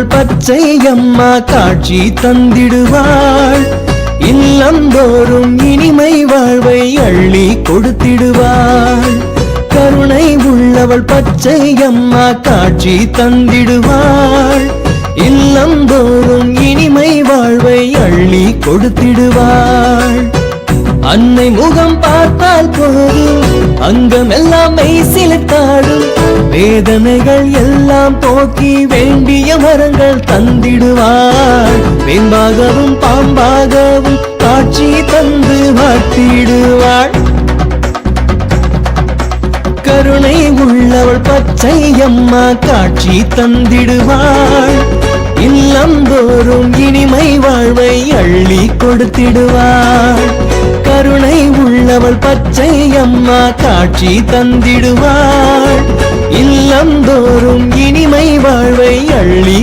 உள்ளவள் பச்சை அம்மா காட்சி தந்திடுவாள். இல்லந்தோறும் இனிமை வாழ்வை அள்ளி கொடுத்திடுவாள். கருணை உள்ளவள் பச்சை அம்மா காட்சி தந்திடுவாள். இல்லந்தோறும் இனிமை வாழ்வை அள்ளி கொடுத்திடுவாள். அன்னை முகம் பார்த்தால் போதும் அங்கமெல்லாம் மெய் சிலிர்த்தாடும். வேதனைகள் எல்லாம் போக்கி வேண்டிய வரங்கள் தந்திடுவாள். வேம்பாகவும் பாம்பாகவும் காட்சி தந்து வாழ்த்திடுவாள். கருணை உள்ளவள் பச்சை அம்மா காட்சி தந்திடுவாள். இல்லந்தோறும் இனிமை வாழ்வை அள்ளி கொடுத்திடுவாள். கருணை உள்ளவள் பச்சை அம்மா காட்சி தந்திடுவாள். இல்லந்தோறும் இனிமை வாழ்வை அள்ளி